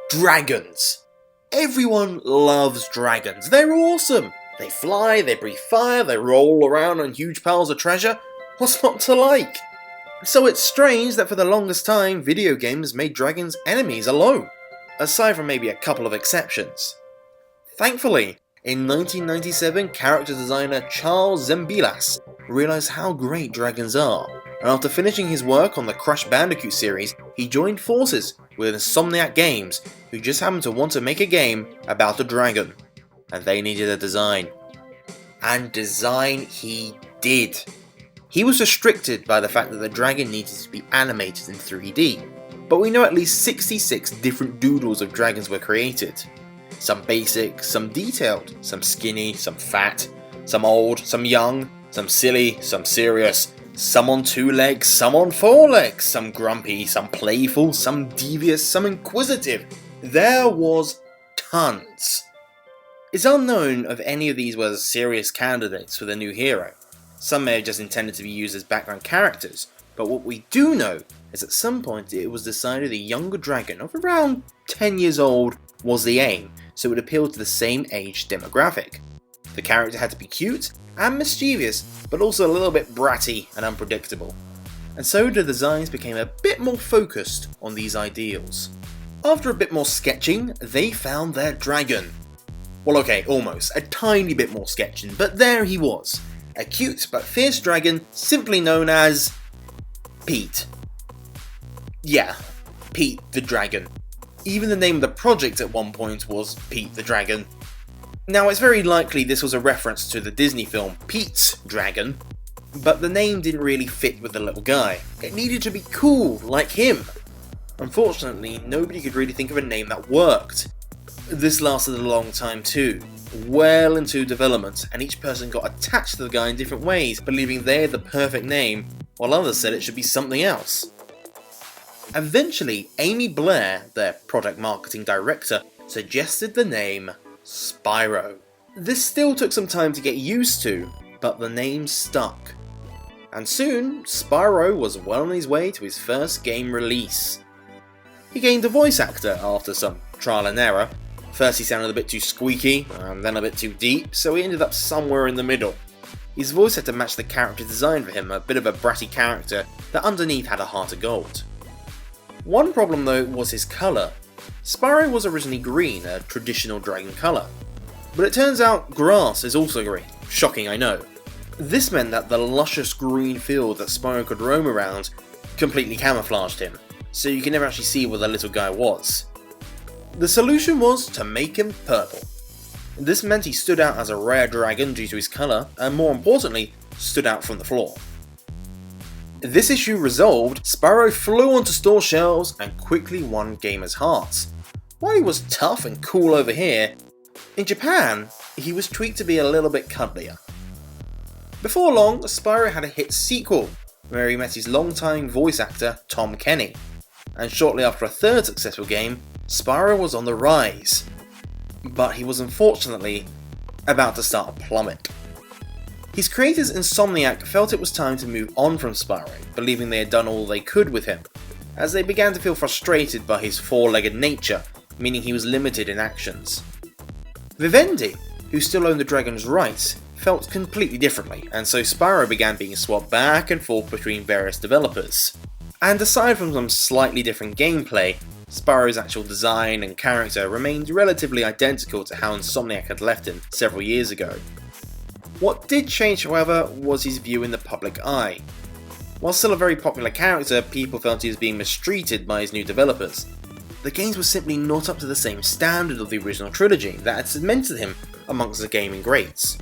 Dragons. Everyone loves dragons. They're awesome. They fly, they breathe fire, they roll around on huge piles of treasure. What's not to like? So it's strange that for the longest time, video games made dragons enemies alone, aside from maybe a couple of exceptions. Thankfully, in 1997, character designer Charles Zembilas realised how great dragons are, and after finishing his work on the Crash Bandicoot series, he joined forces with Insomniac Games, who just happened to want to make a game about a dragon, and they needed a design. And design he did. He was restricted by the fact that the dragon needed to be animated in 3D, but we know at least 66 different doodles of dragons were created. Some basic, some detailed, some skinny, some fat, some old, some young, some silly, some serious, some on 2 legs, some on 4 legs, some grumpy, some playful, some devious, some inquisitive. There was tons. It's unknown if any of these were serious candidates for the new hero. Some may have just intended to be used as background characters, but what we do know is at some point it was decided a younger dragon of around 10 years old was the aim, so it would appeal to the same age demographic. The character had to be cute and mischievous, but also a little bit bratty and unpredictable. And so the designs became a bit more focused on these ideals. After a bit more sketching, they found their dragon. Well, okay, almost. A tiny bit more sketching, but there he was. A cute but fierce dragon simply known as Pete. Yeah, Pete the Dragon. Even the name of the project at one point was Pete the Dragon. Now it's very likely this was a reference to the Disney film Pete's Dragon, but the name didn't really fit with the little guy. It needed to be cool, like him. Unfortunately, nobody could really think of a name that worked. This lasted a long time too, well into development, and each person got attached to the guy in different ways, believing they had the perfect name, while others said it should be something else. Eventually, Amy Blair, their product marketing director, suggested the name Spyro. This still took some time to get used to, but the name stuck. And soon, Spyro was well on his way to his first game release. He gained a voice actor after some trial and error. First he sounded a bit too squeaky, and then a bit too deep, so he ended up somewhere in the middle. His voice had to match the character design for him, a bit of a bratty character that underneath had a heart of gold. One problem though was his colour. Spyro was originally green, a traditional dragon colour. But it turns out grass is also green. Shocking, I know. This meant that the luscious green field that Spyro could roam around completely camouflaged him, so you could never actually see where the little guy was. The solution was to make him purple. This meant he stood out as a rare dragon due to his colour, and more importantly, stood out from the floor. This issue resolved, Spyro flew onto store shelves and quickly won gamers' hearts. While he was tough and cool over here, in Japan, he was tweaked to be a little bit cuddlier. Before long, Spyro had a hit sequel, where he met his longtime voice actor Tom Kenny, and shortly after a third successful game, Spyro was on the rise. But he was unfortunately about to start a plummet. His creators Insomniac felt it was time to move on from Spyro, believing they had done all they could with him, as they began to feel frustrated by his four-legged nature, meaning he was limited in actions. Vivendi, who still owned the dragon's rights, felt completely differently, and so Spyro began being swapped back and forth between various developers. And aside from some slightly different gameplay, Spyro's actual design and character remained relatively identical to how Insomniac had left him several years ago. What did change, however, was his view in the public eye. While still a very popular character, people felt he was being mistreated by his new developers. The games were simply not up to the same standard of the original trilogy that had cemented him amongst the gaming greats.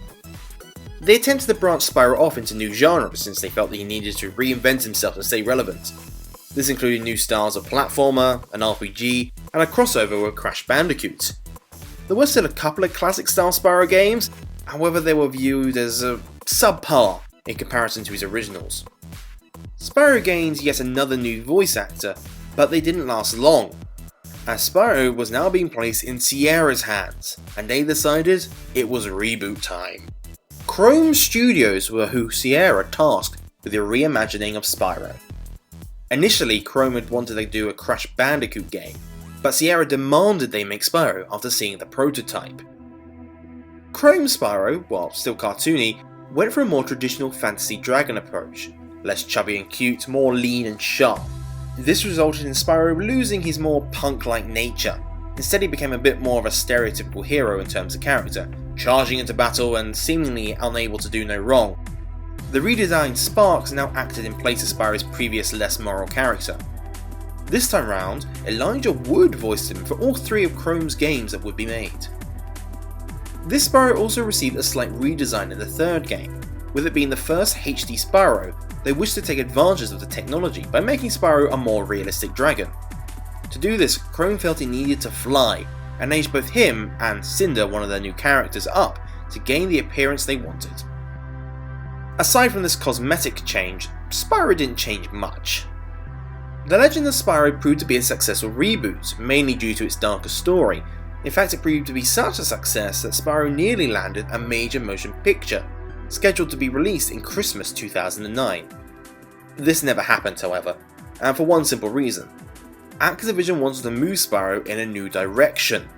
They attempted to branch Spyro off into new genres since they felt that he needed to reinvent himself to stay relevant. This included new styles of platformer, an RPG, and a crossover with Crash Bandicoot. There were still a couple of classic style Spyro games, however they were viewed as subpar in comparison to his originals. Spyro gained yet another new voice actor, but they didn't last long. as Spyro was now being placed in Sierra's hands, and they decided it was reboot time. Chrome Studios were who Sierra tasked with the reimagining of Spyro. Initially, Chrome had wanted to do a Crash Bandicoot game, but Sierra demanded they make Spyro after seeing the prototype. Chrome Spyro, while still cartoony, went for a more traditional fantasy dragon approach, less chubby and cute, more lean and sharp. This resulted in Spyro losing his more punk-like nature. Instead, he became a bit more of a stereotypical hero in terms of character, charging into battle and seemingly unable to do no wrong. The redesigned Sparks now acted in place of Spyro's previous less moral character. This time round, Elijah Wood voiced him for all 3 of Chrome's games that would be made. This Spyro also received a slight redesign in the 3rd game. With it being the first HD Spyro, they wished to take advantage of the technology by making Spyro a more realistic dragon. To do this, Chrome felt he needed to fly, and aged both him and Cinder, one of their new characters, up to gain the appearance they wanted. Aside from this cosmetic change, Spyro didn't change much. The Legend of Spyro proved to be a successful reboot, mainly due to its darker story. In fact, it proved to be such a success that Spyro nearly landed a major motion picture, scheduled to be released in Christmas 2009. This never happened, however, and for one simple reason. Activision wanted to move Spyro in a new direction.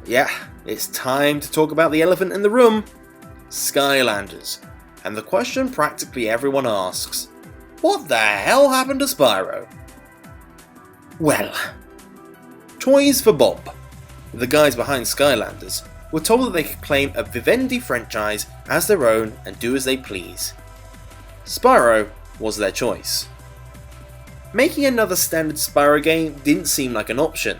Yeah, it's time to talk about the elephant in the room: Skylanders. And the question practically everyone asks: what the hell happened to Spyro? Well, Toys for Bob, the guys behind Skylanders, were told that they could claim a Vivendi franchise as their own and do as they please. Spyro was their choice. Making another standard Spyro game didn't seem like an option.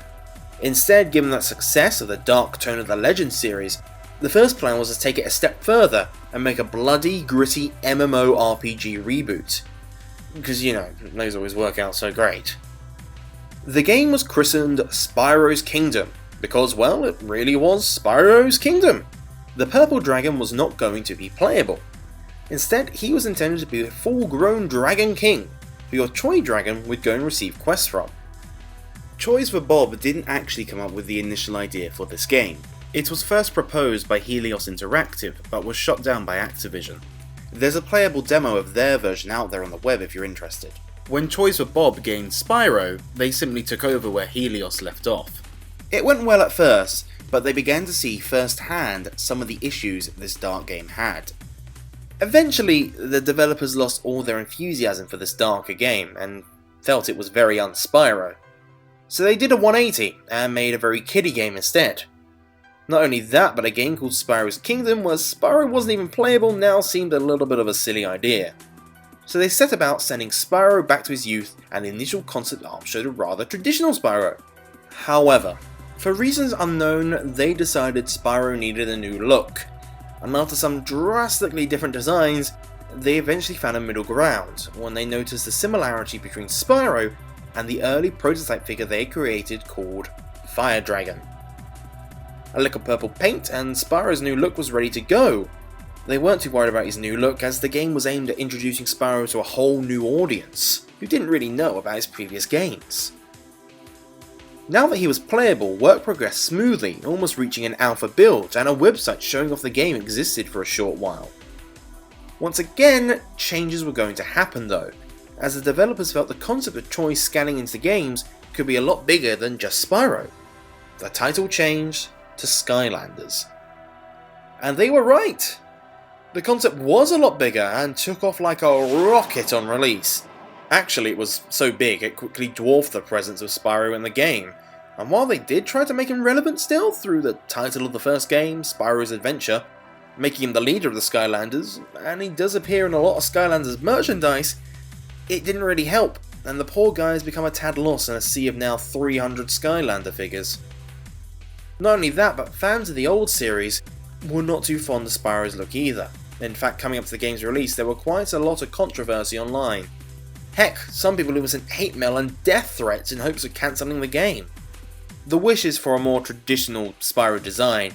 Instead, given the success of the dark tone of the Legend series, the first plan was to take it a step further and make a bloody, gritty MMORPG reboot. Because, you know, those always work out so great. The game was christened Spyro's Kingdom, because, well, it really was Spyro's Kingdom. The purple dragon was not going to be playable. Instead, he was intended to be a full-grown Dragon King, who your toy dragon would go and receive quests from. Toys for Bob didn't actually come up with the initial idea for this game. It was first proposed by Helios Interactive, but was shot down by Activision. There's a playable demo of their version out there on the web if you're interested. When Toys for Bob gained Spyro, they simply took over where Helios left off. It went well at first, but they began to see firsthand some of the issues this dark game had. Eventually, the developers lost all their enthusiasm for this darker game, and felt it was very un-Spyro. So they did a 180, and made a very kiddie game instead. Not only that, but a game called Spyro's Kingdom, where Spyro wasn't even playable, now seemed a little bit of a silly idea. So they set about sending Spyro back to his youth, and the initial concept art showed a rather traditional Spyro. However, for reasons unknown, they decided Spyro needed a new look, and after some drastically different designs, they eventually found a middle ground when they noticed the similarity between Spyro and the early prototype figure they created called Fire Dragon. A lick of purple paint and Spyro's new look was ready to go. They weren't too worried about his new look, as the game was aimed at introducing Spyro to a whole new audience who didn't really know about his previous games. Now that he was playable, work progressed smoothly, almost reaching an alpha build, and a website showing off the game existed for a short while. Once again, changes were going to happen though, as the developers felt the concept of toys scanning into games could be a lot bigger than just Spyro. The title changed to Skylanders. And they were right! The concept was a lot bigger and took off like a rocket on release. Actually, it was so big it quickly dwarfed the presence of Spyro in the game, and while they did try to make him relevant still through the title of the first game, Spyro's Adventure, making him the leader of the Skylanders, and he does appear in a lot of Skylanders merchandise, it didn't really help, and the poor guy has become a tad lost in a sea of now 300 Skylander figures. Not only that, but fans of the old series were not too fond of Spyro's look either. In fact, coming up to the game's release, there were quite a lot of controversy online. Heck, some people even sent hate mail and death threats in hopes of cancelling the game. The wishes for a more traditional Spyro design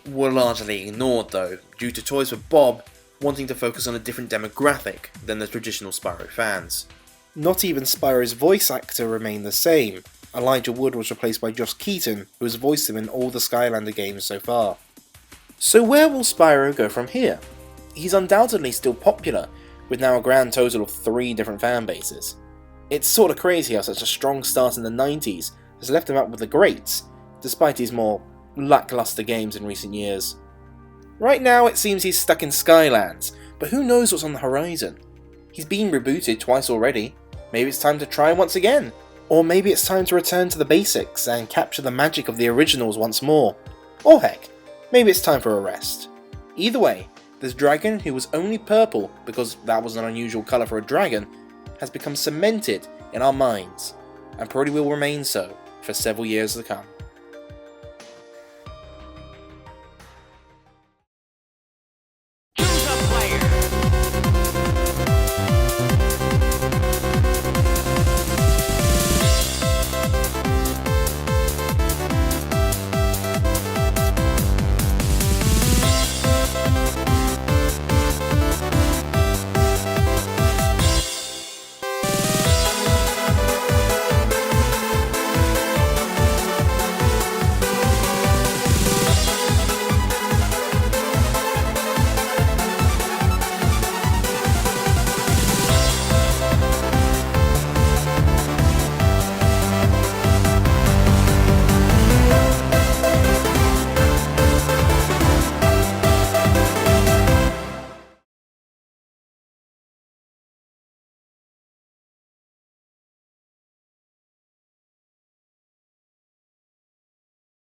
were largely ignored though, due to Toys for Bob wanting to focus on a different demographic than the traditional Spyro fans. Not even Spyro's voice actor remained the same. Elijah Wood was replaced by Josh Keaton, who has voiced him in all the Skylander games so far. So where will Spyro go from here? He's undoubtedly still popular, with now a grand total of 3 different fan bases. It's sorta crazy how such a strong start in the 90s has left him up with the greats, despite his more lackluster games in recent years. Right now it seems he's stuck in Skylands, but who knows what's on the horizon? He's been rebooted twice already, maybe it's time to try once again. Or maybe it's time to return to the basics and capture the magic of the originals once more. Or heck, maybe it's time for a rest. Either way, this dragon, who was only purple because that was an unusual colour for a dragon, has become cemented in our minds, and probably will remain so for several years to come.